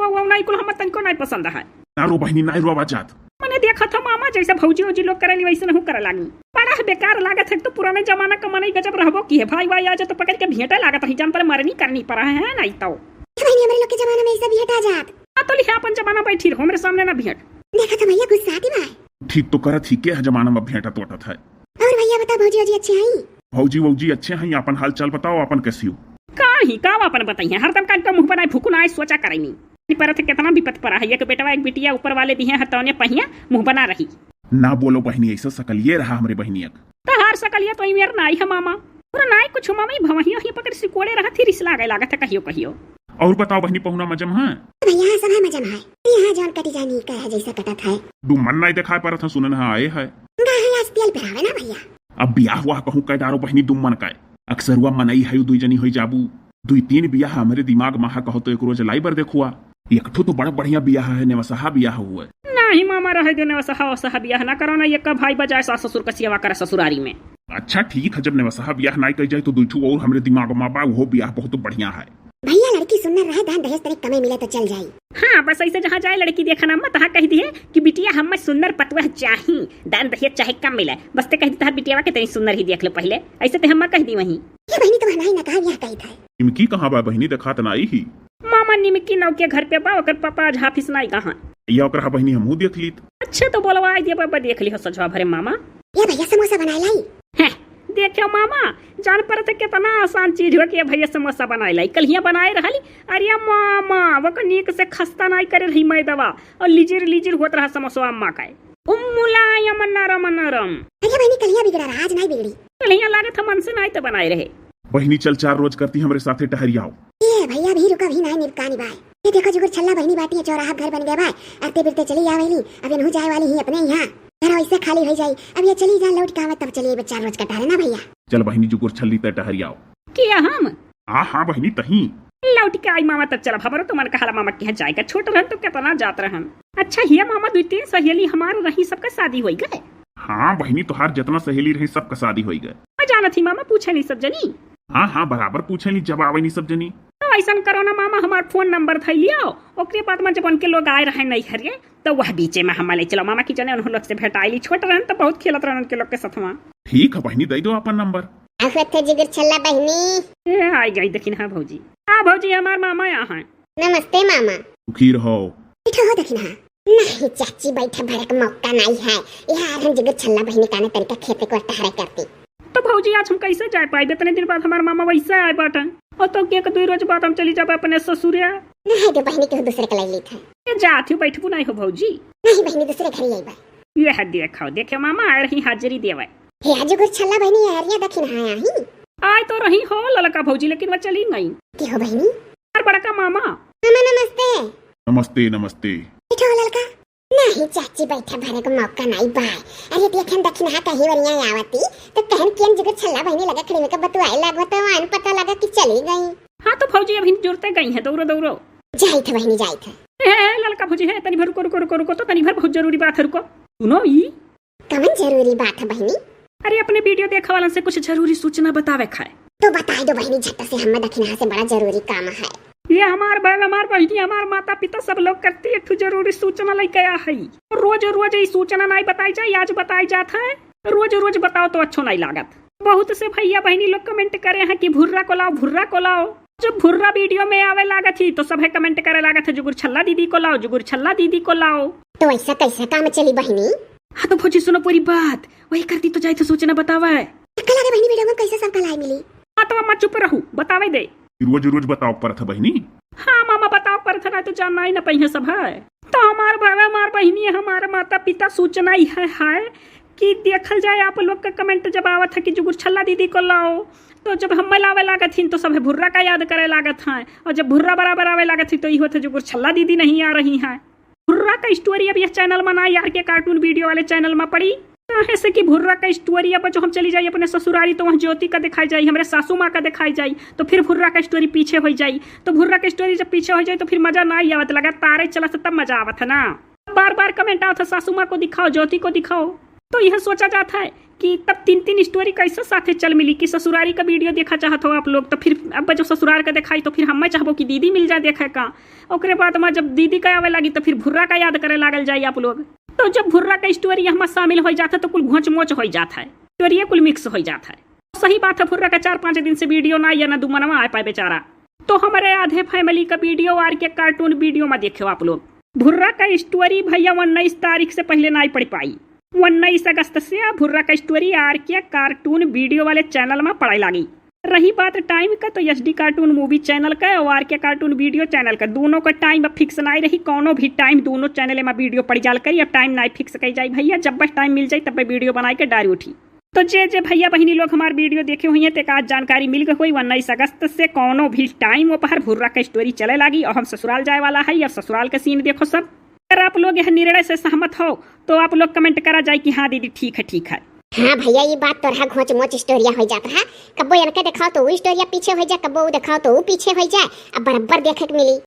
वो नहीं कुल हम तनको नहीं पसंद है। ना रो बहनी ना रो जात। मैंने देखा था मामा जैसे भौजी वौजी लोग करेली वैसे नहीं करे लागी। बड़ा बेकार लागत है। तो पुराने जमाना का मन गजब रहबो की है। भाई भाई आ जा तो पकड़ के भेंटा लागत है। जान पर मरनी करनी पड़ा है नहीं तो हमारे लोग के जमाना में ऐसा भेंट आ जात। तो लिहा अपन जमाना बैठी रहो मेरे सामने ना भेंट। देखा था भैया गुस्सा आती बा। ठीक तो करत ही के जमाना में भेंटा तोटत है। और भैया बता भौजी वौजी अच्छे हैं? भौजी वौजी अच्छे हैं। अपन हाल चाल बताओ अपन कैसी हो? काहे का अपन बताइए हरदम का मुंह पर फुकुन आए सोचा करनी पर कितना विपत पड़ा है। एक बेटवा एक बिटिया ऊपर वाले दिए हतौने पहिया मुंह बना रही। ना बोलो बहनी ऐसा सकलिए रहा हमरे बहनिया तो हर सकलिया तो मेर नाई है मामा पूरा नाई कुछ मामा भवहिया ही पकड़ सिकोड़े रहा थी रिस लागे लागत है कहियो कहियो। और बताओ बहनी पहुना मजम है? भैया सब है मजम है। यहाँ जान कटी जानी का है जैसा कटत है। दू मन नहीं दिखा पर था सुनन आए है। आज तेल पे ना भैया। अब बियाह हुआ कहूँ कह डारो बहनी दुम मन का अक्सर हुआ मनई है दुई जनी हो जाबू। दुई तीन बियाह हमारे दिमाग में कहो तो एक रोज लाई बर देखुआ। एक तो बड़ा बढ़िया बियाह है नेवसहा बियाह हुआ। नहीं मामा रह दे नेवसहा वसहा बियाह ना करो ना। एक भाई बजाय सास ससुर का सेवा करे ससुरारी में। अच्छा ठीक है जब नेवसहा बियाह नहीं कर जाए तो दुठू और हमारे दिमाग में बा वो बियाह बहुत बढ़िया है। भैया लड़की सुंदर रहे दान दहेज तरीक कमे मिले तो चल जाई। हाँ बस ऐसे जहाँ जाए लड़की देखना मत तहाँ कह दिए कि बिटिया हमें सुंदर पतवा चाही दान दहेज चाहे कम मिले बस ते कह दी बिटिया के तेरी सुंदर ही देख लो पहले ऐसे ते हम कह दी वही। ये बहनी तो नहीं ना कहा बियाह कही था। निमकी कहाँ बा बहनी देखा तो नहीं ही। मामा निमकी नौ के घर पे बा ओकर पापा आज हाफिस नहीं कहाँ। या ओकर बहनी हमहू देख ली। अच्छा तो बोलवा दिया बाबा देख ली हो सजवा भरे मामा। ये भैया समोसा बनाए लाई। देखो मामा जान पर कितना आसान चीज हो कि भैया समोसा बनाए लाई कल बनाए रही। अरे मामा वो नीक से खस्ता नहीं करे रही मैदवा और लीजिर लीजिर होत रहा समोसा अम्मा का मुलायम नरम नरम। अरे बहनी कलिया बिगड़ा रहा आज नहीं बिगड़ी। कलिया लागे था मन से नहीं तो बनाए रहे। बहनी चल 4 रोज करती हमारे साथे टहरियाओ। ये भैया भी रुका भी नहीं निपका निभाए। ये देखो जुगर छल्ला बहनी बाटी है चौराहा घर बन गया भाई। आते बिरते चली आवेली अब इनहु जाए वाली ही अपने यहाँ घर वैसे खाली हो जाई। अब ये चली जा लौट के आवे तब चलिए 4 रोज कटा है ना भैया। चल बहनी जुगुर छल्ली ते टहरियाओ। किया हम हाँ बहनी तही लौट के आई मामा तब चला हमारा तो मन कहा मामा के यहाँ जाएगा छोट रहन तो कितना जात रहन। अच्छा हिया मामा 2-3 सहेली हमारे रही सबका शादी हो गए। हाँ बहनी तोहार जितना सहेली रही सबका शादी हो गए। मैं जाना थी मामा पूछे नहीं सब जनी। हाँ बराबर पूछे ली जब आवे नहीं सब जनी। तो ऐसा करो ना मामा हमारा फोन नंबर था लिया ओकरे बाद में जब उनके लोग आए रहे नहीं हरिये तो वह बीचे में हम ले चलो मामा की जने उन लोग से भेटाई छोट रहन तो बहुत खेलत रहन उनके लोग के साथ में। ठीक है बहनी दे दो अपन नंबर। जिगर छल्ला बहनी आई गई देखिन। हाँ भौजी हाँ भौजी हमार मामा यहाँ। नमस्ते मामा। सुखी रहो। बैठो हो देखिन। नहीं चाची बैठे भरे का मौका नहीं है। यार हम जिगर छल्ला बहनी काने तरीका खेते को टहरे करती। तो भौजी आज हम कैसे जाए पाए इतने दिन बाद हमारे मामा वैसे आए बाटा और तो के 2 रोज बाद हम चली जाए अपने ससुरिया। नहीं तो बहनी के दूसरे के ली था। जाती बैठबू नहीं हो भौजी। नहीं बहनी दूसरे घर ही आई बा। यह देखो देखे मामा आ रही हाजिरी देवे। हे आज गुर छल्ला बहनी यारिया दखिन हां आही। आए तो रही हो ललका भौजी लेकिन वो चली गई। की हो बहनी? और बड़ा का मामा। मामा नमस्ते। नमस्ते नमस्ते। बैठो ललका। नहीं चाची बैठे भरे को मौका नहीं बा। अरे देखन दखिन हा कहीं वरिया आवती तो कहन केन जगह छल्ला बहनी लगा खड़ी में का बतवाए लागो तो आन पता लगा कि चली गई। हां तो भौजी अभी जुड़ते गई है दौड़ो दौड़ो जाई थे बहनी जाई थे। ए ललका भौजी है तनी भर रुको तो तनी भर बहुत जरूरी बात है रुको सुनो ई। कौन जरूरी बात है बहनी? अरे अपने वीडियो देखने वालों से कुछ जरूरी सूचना बतावे खाए तो बता दो बहनी झट से हम दखिन हा से बड़ा जरूरी काम है। ये हमार भाई हमार बहनी हमार माता पिता सब लोग करती है जरूरी सूचना लेके आया है। रोज रोज ये सूचना नहीं बताई जाए आज बताई जाता है। रोज रोज बताओ तो अच्छा नहीं लागत। बहुत से भैया बहनी लोग कमेंट करे हैं कि भुर्रा को लाओ। जब भुर्रा वीडियो में आवे लागत ही तो सब कमेंट करे लागत है जुगुर छल्ला दीदी को लाओ। तो ऐसा कैसा काम चली बहनी? हाँ तो भौजी सुनो पूरी बात वही करती तो जाए तो सूचना बतावा है। कल आगे बहनी वीडियो में कैसे सब लाई मिली? हाँ तो मैं चुप रहूं बतावे दे। रोज बताओ पर था बहनी। हाँ मामा बताओ पर था तो जानना ही न पहिए सब है। तो हमार भाई हमार बहनी हमारे माता पिता सूचना ही है कि देखल जाए आप लोग का कमेंट जब आवत है कि जुगुर छल्ला दीदी को लाओ तो जब हम लावे लागत थी तो सब भुर्रा का याद करे लागत है और जब भुर्रा बराबर आवे लागत थी तो ये होते जुगुर छल्ला दीदी नहीं आ रही है। भुर्रा का स्टोरी अब यह चैनल में ना यार के कार्टून वीडियो वाले चैनल में पड़ी ऐसे कि भुर्रा का स्टोरी अब जो हम चली जाए अपने ससुरारी तो वहाँ ज्योति का दिखाई जाए हमारे सासू माँ का दिखाई जाए तो फिर भुर्रा का स्टोरी पीछे हो जाए। तो भुर्रा का स्टोरी जब पीछे हो जाए तो फिर मजा ना ही आवत लगा तारे चला तब मजा आवत है ना। बार बार कमेंट आवत है सासू माँ को दिखाओ ज्योति को दिखाओ। तो यह सोचा जाता है कि तब 3-3 स्टोरी कैसे साथे चल मिली कि ससुरारी का वीडियो देखा चाहत हो आप लोग, तो फिर अब जब ससुराल का दिखाई तो फिर हमें चाहबो कि दीदी मिल जाए देखे का। ओकरे बाद में जब दीदी का आवे लगी तो फिर भुर्रा का याद करे लागल जाए आप लोग। तो जब भुर्रा का स्टोरी हमें शामिल हो जाता है तो कुल घोंच मोच हो जाता है, स्टोरी कुल मिक्स हो जाता है। सही बात है, भुर्रा का 4-5 दिन से वीडियो ना या ना दुमनवा आ पाए बेचारा। तो हमारे आधे फैमिली का वीडियो आर के कार्टून वीडियो में देखे आप लोग। भुर्रा का स्टोरी भैया 19 तारीख से पहले ना पढ़ पाई। 19 अगस्त से भुर्रा का स्टोरी आर के कार्टून वीडियो वाले चैनल में पढ़ाई लगी। रही बात टाइम का, तो एसडी कार्टून मूवी चैनल का और आर के कार्टून वीडियो चैनल का दोनों का टाइम अब फिक्स नहीं रही। कोनो भी टाइम दोनों चैनल में वीडियो पड़ जाल करी, अब टाइम नहीं फिक्स कही जाए भैया। जब बस टाइम मिल जाए तब वीडियो बना के डारी उठी। तो जे भैया बहनी लोग हमारे वीडियो देखे हुई हैं तो आज जानकारी मिल गई हुई 19 अगस्त से कोनो भी टाइम पर भुर्रा का स्टोरी चले लगी और हम ससुराल जाए वाला है। और ससुराल का सीन देखो सब। अगर आप लोग यह निर्णय से सहमत हो तो आप लोग कमेंट करा जाए कि हाँ दीदी ठीक है ठीक है। हाँ भैया, ये बात तो रहा घोंच मोच स्टोरिया हो जाता है। कब्बो इनके दिखाओ तो वो स्टोरिया पीछे हो जाए, कब्बो दिखाओ तो वो पीछे हो जाए। अब बराबर देखे के मिली।